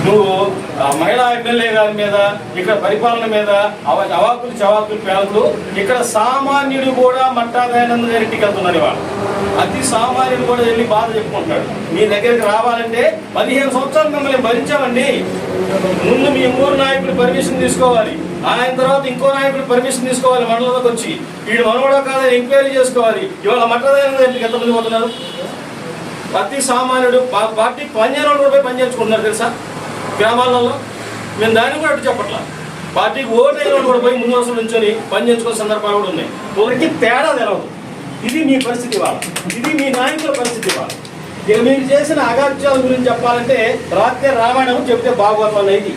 నువ్వు మహిళా ఎమ్మెల్యే గారి మీద ఇక్కడ పరిపాలన మీద అవాకులు చవాకులు పేలుతూ ఇక్కడ సామాన్యుడు కూడా మట్టాదయానంద గారి ఇంటికి వెళ్తున్నారు. ఇవాళ అతి సామాన్యుడు కూడా వెళ్ళి బాధ చెప్పుకుంటున్నాడు. మీ దగ్గరికి రావాలంటే 15 సంవత్సరాలు మిమ్మల్ని భరించామండి. ముందు మీ ఊరు నాయకుడు పర్మిషన్ తీసుకోవాలి, ఆయన తర్వాత ఇంకో నాయకుడు పర్మిషన్ తీసుకోవాలి. మండలంలోకి వచ్చి వీడు మనవడో కాదని ఎంక్వైరీ చేసుకోవాలి. ఇవాళ మట్టాదయానంద గారి ఇంటికి ఎంతమంది పోతున్నారు? ప్రతి సామాన్యుడు పార్టీ పనిచేయడం కూడా పోయి పనిచేసుకుంటున్నారు తెలుసా గ్రామాలలో. మేము దాన్ని కూడా అటు చెప్పట్లా. పార్టీకి ఓటైన కూడా పోయి ముందు వరుసలు నుంచొని పనిచేసుకునే సందర్భాలు కూడా ఉన్నాయి. ఒకరికి తేడా తెలవదు. ఇది మీ పరిస్థితి ఇవాళ, ఇది మీ నాయకుల పరిస్థితి ఇవాళ. ఇక మీరు చేసిన అగాధ్యాల గురించి చెప్పాలంటే రాత్రి రామాయణం చెప్తే భాగవతం అనేది.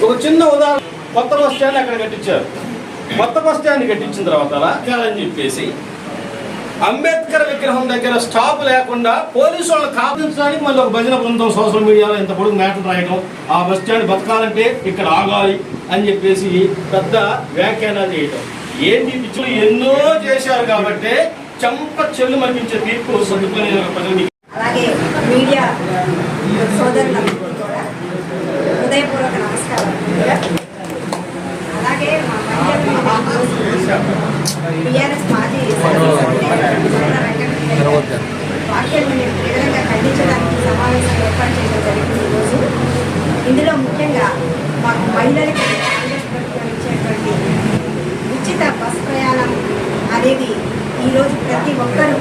ఒక చిన్న ఉదాహరణ, కొత్త బస్ స్టాండ్ అక్కడ కట్టించారు. కొత్త బస్ స్టాండ్ కట్టించిన తర్వాత అని చెప్పేసి అంబేద్కర్ విగ్రహం దగ్గర స్టాప్ లేకుండా పోలీసు వాళ్ళని కాపాడించడానికి మళ్ళీ ఒక భజన బృందం సోషల్ మీడియాలో ఇంత పొడుగు మ్యాటర్ రాయడం, ఆ బస్ స్టాండ్ బతకాలంటే ఇక్కడ ఆగాలి అని చెప్పేసి పెద్ద వ్యాఖ్యానాలు చేయడం. ఏంటి పిచ్చులు ఎన్నో చేశారు కాబట్టి చంప చెల్లు మనిపించే తీర్పు సదుకునే ప్రజలు. అలాగే మీడియా సోదరులందరికీ కూడా హృదయపూర్వక నమస్కారం. అలాగే మా టీఆర్ఎస్ మాజీ వాక్యాలను తీవ్రంగా ఖండించడానికి సమావేశం ఏర్పాటు చేయడం జరిగింది ఈరోజు. ఇందులో ముఖ్యంగా మాకు మహిళలకు ఇచ్చేటువంటి ఉచిత బస్ ప్రయాణం అనేది ఈరోజు ప్రతి ఒక్కరూ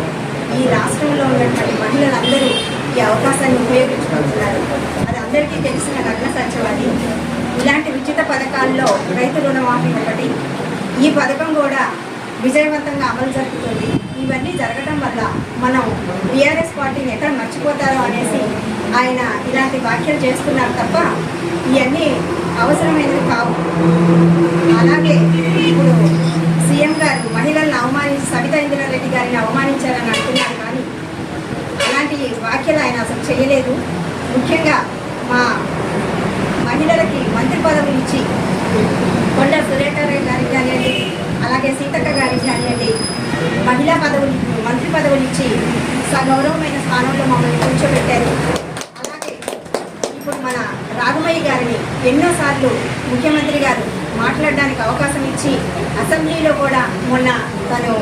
ఈ రాష్ట్రంలో ఉన్నటువంటి మహిళలందరూ ఈ అవకాశాన్ని ఉపయోగించుకుంటున్నారు. అది అందరికీ తెలిసిన నగ్న సత్యం. అది ఇలాంటి ఉచిత పథకాల్లో రైతు రుణమాఫీ ఒకటి. ఈ పథకం కూడా విజయవంతంగా అమలు జరుగుతుంది. ఇవన్నీ జరగడం వల్ల మనం టీఆర్ఎస్ పార్టీని ఎక్కడ మర్చిపోతారో అనేసి ఆయన ఇలాంటి వ్యాఖ్యలు చేస్తున్నారు తప్ప ఇవన్నీ అవసరమైనవి కావు. అలాగే ఇప్పుడు సీఎం గారు మహిళలను అవమానించి సబితా ఇంద్రారెడ్డి గారిని అవమానించారని అంటున్నారు, కానీ అలాంటి వ్యాఖ్యలు ఆయన అసలు చేయలేదు. ముఖ్యంగా మా మహిళలకి మంత్రి పదవులు ఇచ్చి కొండ సురేఖారావు గారికి కానివ్వండి, అలాగే సీతక్క గారికి కానివ్వండి, మహిళా పదవులు మంత్రి పదవులు ఇచ్చి సగౌరవమైన స్థానంలో మమ్మల్ని కూర్చోబెట్టారు. అలాగే ఇప్పుడు మన రాఘమయ్య గారిని ఎన్నోసార్లు ముఖ్యమంత్రి గారు మాట్లాడడానికి అవకాశం ఇచ్చి అసెంబ్లీలో కూడా మొన్న తను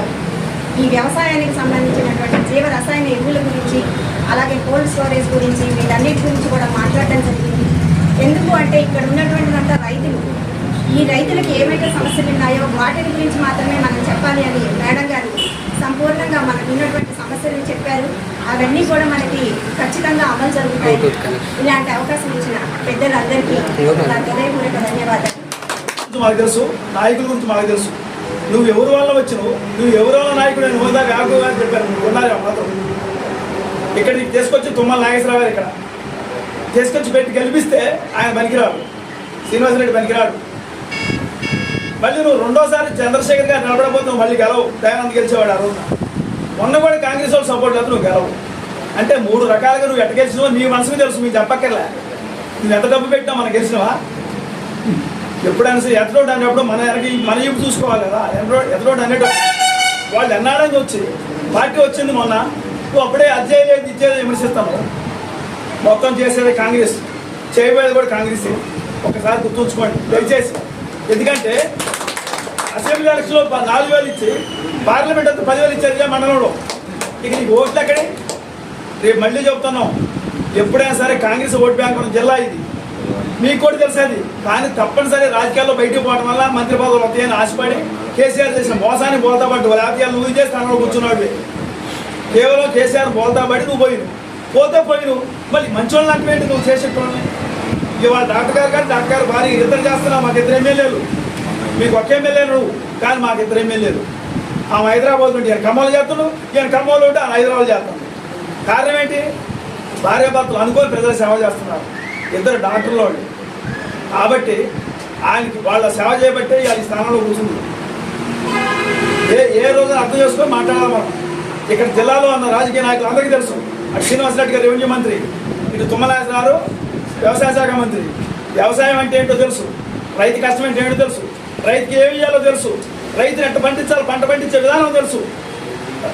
ఈ వ్యవసాయానికి సంబంధించినటువంటి జీవ రసాయన ఎరువుల గురించి, అలాగే కోల్డ్ స్టోరేజ్ గురించి, వీటన్నిటి గురించి కూడా మాట్లాడడం జరిగింది. ఎందుకు అంటే ఇక్కడ ఉన్నటువంటిదంతా రైతులు. ఈ రైతులకు ఏమైతే సమస్యలు ఉన్నాయో వాటి గురించి మాత్రమే మనం చెప్పాలి అని మేడం గారు సంపూర్ణంగా మనకు ఉన్నటువంటి సమస్యలు చెప్పారు. అవన్నీ కూడా మనకి ఖచ్చితంగా అమలు జరుగుతాయి. ఇలాంటి అవకాశం ఇచ్చిన పెద్దలందరికీ నా హృదయపూర్వక ధన్యవాదాలు. మాకు తెలుసు, నాయకుల గురించి మాకు తెలుసు. నువ్వు ఎవరి వల్ల వచ్చినావు, నువ్వు ఎవరి వల్ల నాయకుడు అని హోదా వ్యాగు అని చెప్పారు. నువ్వు ఉన్నారు మాత్రం ఇక్కడికి తీసుకొచ్చి తుమ్మల నాగేశ్వరరావు గారు ఇక్కడ తీసుకొచ్చి పెట్టి గెలిపిస్తే ఆయన పనికిరాడు, శ్రీనివాసరెడ్డి పనికిరాడు. మళ్ళీ నువ్వు రెండోసారి చంద్రశేఖర్ గారు నిలబడబోతు మళ్ళీ గెలవు. దయానంద్ గెలిచేవాడు ఆ రోజున. మొన్న కూడా కాంగ్రెస్ వాళ్ళు సపోర్ట్ చేస్తే నువ్వు గెలవు. అంటే 3 రకాలుగా నువ్వు ఎట్ట గెలిచినావు నీ మనసుకు తెలుసు. మీకు చెప్పక్కర్లే. నువ్వు ఎంత డబ్బు పెట్టినా మనం గెలిచినావా? ఎప్పుడైనా సరే ఎత్తరోడ్ అనేటప్పుడు మన ఇప్పు చూసుకోవాలి కదా. ఎత్తరోడ్ అనేటప్పుడు వాళ్ళు ఎన్నాడని వచ్చి పార్టీ వచ్చింది మొన్న, నువ్వు అప్పుడే అధ్యయలేదు ఇచ్చేది విమర్శిస్తాను. మొత్తం చేసేది కాంగ్రెస్, చేయబోయేది కూడా కాంగ్రెస్. ఒకసారి గుర్తుంచుకోండి దయచేసి. ఎందుకంటే అసెంబ్లీ ఎలక్షన్లో 4,000 ఇచ్చి పార్లమెంట్ అంతా 10,000 ఇచ్చారు మండలంలో. ఇక నీకు ఓట్లు ఎక్కడే? రేపు మళ్ళీ చెప్తున్నాం, ఎప్పుడైనా సరే కాంగ్రెస్ ఓటు బ్యాంక్ ఉన్న జిల్లా ఇది. మీకు కూడా తెలిసేది. కానీ తప్పనిసరి రాజకీయాల్లో బయటకు పోవడం వల్ల మంత్రి పదవులు వస్తాయని ఆశపడి కేసీఆర్ చేసిన మోసాన్ని బోల్తా పట్టు లేకపోతే నువ్వు ఇదే స్థానంలో కూర్చున్నాడు. కేవలం కేసీఆర్ బోల్తా పడి నువ్వు పోయిను మళ్ళీ మంచోళ్ళని అంటే నువ్వు చేసేటోళ్ళని. ఇవాళ డాక్టర్ గారు కానీ డాక్టర్ గారు భారీ ఇద్దరు చేస్తున్నావు. మాకు 2 ఎమ్మెల్యేలు, మీకు ఒక ఎమ్మెల్యే నువ్వు, కానీ మాకు 2 ఎమ్మెల్యేలు. ఆమె హైదరాబాద్ నుండి ఈయన ఖమ్మంలో చేస్తున్నావు, ఈయన ఖమ్మంలో ఉంటే ఆయన హైదరాబాద్ చేస్తున్నాడు. కారణం ఏంటి? భార్యాభర్తలు అనుకోని ప్రజలు సేవ చేస్తున్నారు, 2 డాక్టర్లు వాళ్ళు. కాబట్టి ఆయనకి వాళ్ళ సేవ చేయబట్టే ఈ స్థానంలో కూర్చుంది. ఏ రోజున అర్థం చేసుకొని మాట్లాడాలి మనం. ఇక్కడ జిల్లాలో ఉన్న రాజకీయ నాయకులు అందరికీ తెలుసు. అటు శ్రీనివాసరెడ్డి గారు రెవెన్యూ మంత్రి, ఇటు తుమ్మలనాథ్ గారు వ్యవసాయ శాఖ మంత్రి. వ్యవసాయం అంటే ఏంటో తెలుసు, రైతు కష్టం అంటే ఏంటో తెలుసు, రైతుకి ఏమి ఇవ్వాలో తెలుసు, రైతుని ఎట్ట పండించాలో పంట పండించే విధానం తెలుసు.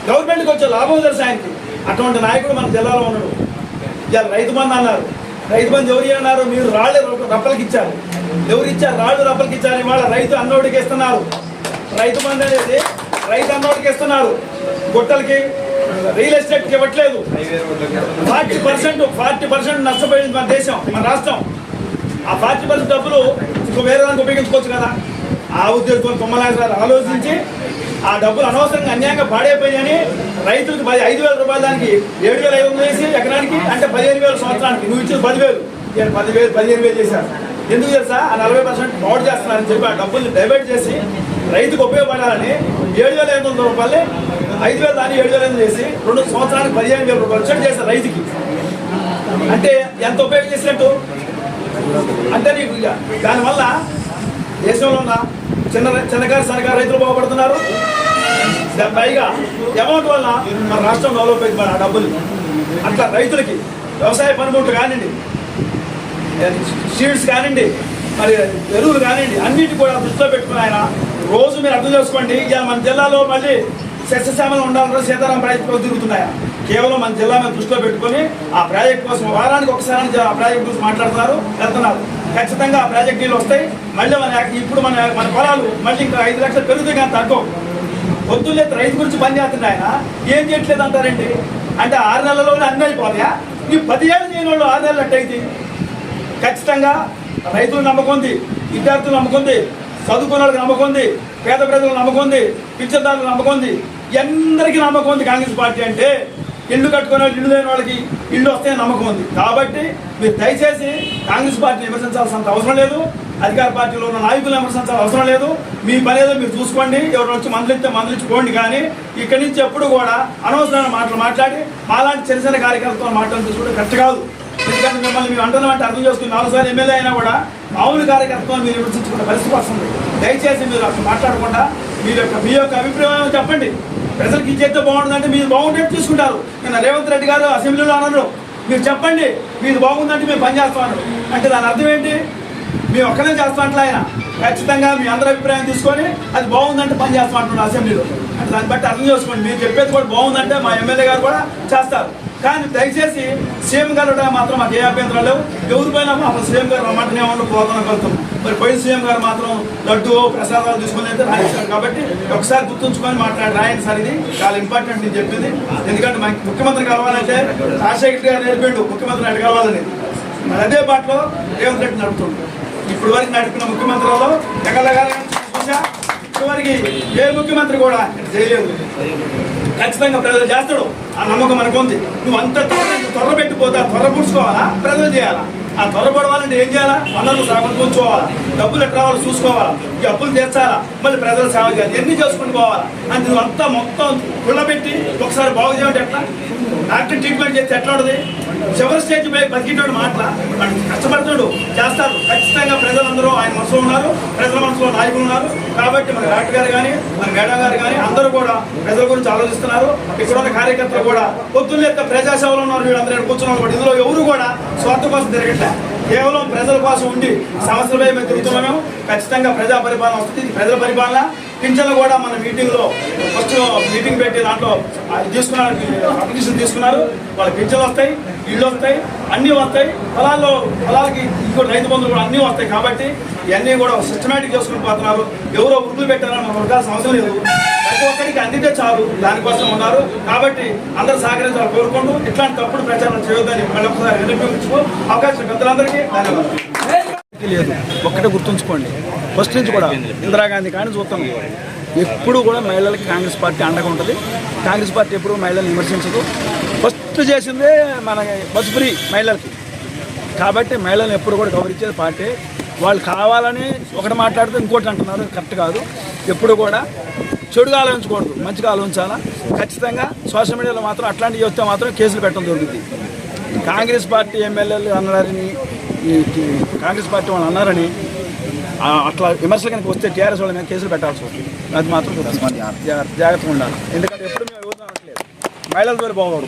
గవర్నమెంట్కి వచ్చే లాభం తెలుసు ఆయనకి. అటువంటి నాయకుడు మన జిల్లాలో ఉన్నాడు. ఇవాళ రైతు బంధు అన్నారు. రైతు బంధు ఎవరు అన్నారు? మీరు రాళ్ళు రప్పలకి ఇచ్చారు. ఎవరు ఇచ్చారు? రాళ్ళు రప్పలకి ఇచ్చారు. ఇవాళ రైతు అన్నోడికి ఇస్తున్నారు. రైతు బంధు అనేది రైతు అన్నోడికి ఇస్తున్నారు. గుట్టలకి రియల్ ఎస్టేట్కి ఇవ్వట్లేదు. 40% నష్టపోయింది మన దేశం, మన రాష్ట్రం. ఆ 40% డబ్బులు వేరే దానికి ఉపయోగించుకోవచ్చు కదా. ఆ ఉద్యోగంతో తుమ్మలాగా ఆలోచించి ఆ డబ్బులు అనవసరంగా అన్యాయంగా పాడైపోయాయని రైతులకు 5,000 రూపాయలు దానికి 7,500 వేసి ఎకరానికి, అంటే 15,000 సంవత్సరానికి. నువ్వు ఇచ్చిన 10,000, 10,000 15,000 చేశారు. ఎందుకు తెలుసా? ఆ 40% పాడు చేస్తున్నారని చెప్పి ఆ డబ్బుల్ని డైవర్ట్ చేసి రైతుకు ఉపయోగపడాలని 7,500 రూపాయలు 5,000 దాన్ని 7,500 చేసి 2 సంవత్సరానికి 15,000 రూపాయలు చెక్ చేస్తారు రైతుకి. అంటే ఎంత ఉపయోగం చేసినట్టు? అంటే నీకు ఇక దానివల్ల దేశంలో ఉన్న చిన్నకారు సన్నకారు రైతులు బాగుపడుతున్నారు. పైగా అమౌంట్ వల్ల మన రాష్ట్రం డెవలప్ అయింది. మన డబ్బులు అట్లా రైతులకి వ్యవసాయ పనిముట్లు కానివ్వండి, సీడ్స్ కానివ్వండి, మరి ఎరువులు కానివ్వండి, అన్నిటి కూడా దృష్టిలో పెట్టుకుని ఆయన రోజు మీరు అర్థం చేసుకోండి. ఇక మన జిల్లాలో మళ్ళీ సస్యశ్యామలు ఉండాలంటే సీతారాం ప్రాజెక్టు తిరుగుతున్నాయా? కేవలం మన జిల్లా మీద దృష్టిలో పెట్టుకొని ఆ ప్రాజెక్ట్ కోసం వారానికి ఒకసారి ఆ ప్రాజెక్ట్ గురించి మాట్లాడుతున్నారు, వెళ్తున్నారు. ఖచ్చితంగా ఆ ప్రాజెక్ట్ నీళ్ళు వస్తాయి. మళ్ళీ ఇప్పుడు మన పొలాలు మళ్ళీ ఇంకా 5 లక్షలు పెరుగుతాయి కానీ తక్కువ. పొద్దున్నే రైతు గురించి పని చేస్తుంది ఆయన. ఏం చేయట్లేదు అంటారండి? అంటే 6 నెలల్లోనే అన్నీ అయిపోతాయా? ఈ 10 ఏళ్ళు చేయని వాళ్ళు 6 నెలలు అట్టయితే ఖచ్చితంగా రైతులు నమ్మకం ఉంది, విద్యార్థులు నమ్మకం ఉంది, చదువుకున్న వాళ్ళకి నమ్మకం ఉంది, పేద ప్రజలకు నమ్మకం ఉంది, పింఛన్దారులకు నమ్మకం ఉంది, అందరికీ నమ్మకం ఉంది. కాంగ్రెస్ పార్టీ అంటే ఇల్లు కట్టుకునే వాళ్ళు, ఇల్లు లేని వాళ్ళకి ఇల్లు వస్తాయని నమ్మకం ఉంది. కాబట్టి మీరు దయచేసి కాంగ్రెస్ పార్టీని విమర్శించాల్సినంత అవసరం లేదు. అధికార పార్టీలో ఉన్న నాయకులు విమర్శించాల్సిన అవసరం లేదు. మీ పని ఏదో మీరు చూసుకోండి. ఎవరు వచ్చి మందలించుకోండి. కానీ ఇక్కడి నుంచి ఎప్పుడు కూడా అనవసరమైన మాటలు మాట్లాడి మాలాంటి చిన్న చిన్న కార్యకర్తలతో మాటలు తీసుకుంటే కరెక్ట్ కాదు. ఎందుకంటే మిమ్మల్ని మేము అంటున్నామంటే అర్థం చేసుకుని 4 సార్లు ఎమ్మెల్యే అయినా కూడా మామూలు కార్యకర్తలను మీరు విమర్శించుకునే పరిస్థితి వస్తుంది. దయచేసి మీరు అసలు మాట్లాడకుండా మీ యొక్క అభిప్రాయం చెప్పండి. ప్రజలకు ఈ చేస్తే బాగుంటుందంటే మీరు బాగుండేట్టు తీసుకుంటారు. నిన్న రేవంత్ రెడ్డి గారు అసెంబ్లీలో అన్నారు, మీరు చెప్పండి మీది బాగుందంటే మేము పనిచేస్తామన్నారు. అంటే దాని అర్థం ఏంటి? మేము ఒక్కనే చేస్తామంటే ఆయన ఖచ్చితంగా మీ అందరి అభిప్రాయం తీసుకొని అది బాగుందంటే పని చేస్తామంటున్నారు అసెంబ్లీలో. అంటే దాన్ని బట్టి అర్థం చేసుకోండి. మీరు చెప్పేది కూడా బాగుందంటే మా ఎమ్మెల్యే గారు కూడా చేస్తారు. కానీ దయచేసి సీఎం గారు మాత్రం మాకు ఏ అభ్యంతరం లేవు. ఎవరి పైన అసలు సీఎం గారు రమ్మంటనే ఉండి పోతాం వెళ్తాం. మరి పోయిన సీఎం గారు మాత్రం లడ్డు ప్రసాదాలు తీసుకుని అయితే రాయించారు. కాబట్టి ఒకసారి గుర్తుంచుకొని రాయండి సార్. ఇది చాలా ఇంపార్టెంట్ నేను చెప్పింది. ఎందుకంటే మనకి ముఖ్యమంత్రి కలవాలంటే రాజశేఖర్ గారు నేర్పిండు ముఖ్యమంత్రిని అటు కలవాలని. మరి అదే బాటలో రేవంత్ రెడ్డి నడుపుతుండు. ఇప్పుడు వరకు నడిపిన ముఖ్యమంత్రులలో చూసా, ఇప్పటివరకు ఏ ముఖ్యమంత్రి కూడా చేయలేదు. ఖచ్చితంగా ప్రజలు చేస్తాడు. ఆ నమ్మకం మనకు ఉంది. నువ్వు అంత త్వర పెట్టిపోతా, త్వర పుడుచుకోవాలా, ప్రజలు చేయాలా? ఆ త్వరపడవాలంటే ఏం చేయాలా? వనరులు సమకూర్చుకోవాలా, డబ్బులు ఎట్లా రావాలో చూసుకోవాలా, ఈ అప్పులు తీర్చాలా, మళ్ళీ ప్రజలు సేవ చేయాలి, ఎన్ని చేసుకుని పోవాలా. అంటే నువ్వు అంతా మొత్తం కుళ్ళబెట్టి ఒకసారి బాగు చేయాలంటే ఎట్లా? డాక్టర్ ట్రీట్మెంట్ చేస్తే ఎట్లా ఉంటుంది? చివరి స్టేజ్ పై బతికినోడు మాట్లా కష్టపడుతున్నాడు, చేస్తారు. ఖచ్చితంగా ప్రజలందరూ ఆయన మనసులో ఉన్నారు, ప్రజల మనసులో నాయకులు ఉన్నారు. కాబట్టి మన డాక్టర్ గారు కానీ మన మేడం గారు కానీ అందరూ కూడా ప్రజల గురించి ఆలోచిస్తున్నారు. ఇక్కడ ఉన్న కార్యకర్తలు కూడా పొద్దున్నే ప్రజాసేవలో ఉన్నారు. వీళ్ళందరూ కూర్చున్నారు కూడా. ఇందులో ఎవరు కూడా స్వార్థం కోసం తిరగట్లే, కేవలం ప్రజల కోసం ఉండి సమస్యలపై మేము తిరుగుతున్నాము. ఖచ్చితంగా ప్రజా పరిపాలన వస్తుంది. ప్రజల పరిపాలన పింఛన్లు కూడా మన మీటింగ్లో ఫస్ట్ మీటింగ్ పెట్టి దాంట్లో తీసుకున్నారు, అప్లికేషన్ తీసుకున్నారు. వాళ్ళ పింఛన్లు వస్తాయి, ఇళ్ళు వస్తాయి, అన్నీ వస్తాయి. పొలాలకి ఇంకోటి రైతు బంధువులు కూడా అన్నీ వస్తాయి. కాబట్టి ఇవన్నీ కూడా సిస్టమేటిక్ చేసుకుని పోతున్నారు. ఎవరో వృద్ధులు పెట్టారని మనం వర్గాల్సిన అవసరం లేదు. ప్రతి ఒక్కరికి అందితే చాలు, దానికోసం ఉన్నారు. కాబట్టి అందరూ సహకరించాలని కోరుకుంటూ ఇట్లాంటి తప్పుడు ప్రచారం చేయొద్దని మళ్ళీ ఒకసారి వినిపించుకో అవకాశం పెద్దలందరికీ ధన్యవాదాలు. లేదు, ఒక్కటే గుర్తుంచుకోండి. ఫస్ట్ నుంచి కూడా ఇందిరాగాంధీ కానీ చూస్తాం, ఎప్పుడు కూడా మహిళలకి కాంగ్రెస్ పార్టీ అండగా ఉంటుంది. కాంగ్రెస్ పార్టీ ఎప్పుడు మహిళలను విమర్శించదు. ఫస్ట్ చేసిందే మన బస్ ఫ్రీ మహిళలకి. కాబట్టి మహిళలను ఎప్పుడు కూడా గౌరవించేది పార్టీ. వాళ్ళు కావాలని ఒకటి మాట్లాడితే ఇంకోటి అంటున్నారు, కరెక్ట్ కాదు. ఎప్పుడు కూడా చెడుగా ఆలోచించకూడదు, మంచిగా ఆలోచించాలా. ఖచ్చితంగా సోషల్ మీడియాలో మాత్రం అట్లాంటివి వస్తే మాత్రం కేసులు పెట్టడం జరుగుతుంది. కాంగ్రెస్ పార్టీ ఎమ్మెల్యేలు అన్నారని, కాంగ్రెస్ పార్టీ వాళ్ళు అన్నారని అట్లా విమర్శలు కనుక వస్తే టీఆర్ఎస్ వాళ్ళ మీద కేసులు పెట్టాల్సి వస్తుంది. అది మాత్రం జాగ్రత్తగా ఉండాలి. ఎందుకంటే ఎప్పుడు మేము ఎవరు అనట్లేదు, మహిళలతో బాగోడు.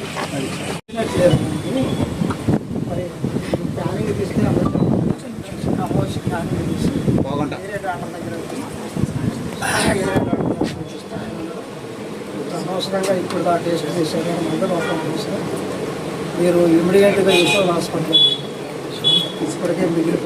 ఖచ్చితంగా ఇప్పుడు ఆ టేస్ట్ చేశారు అందరూ వస్తాం సార్. మీరు ఇమ్మీడియట్గా యశోద హాస్పిటల్ ఇప్పటికే మిగిలిపోయి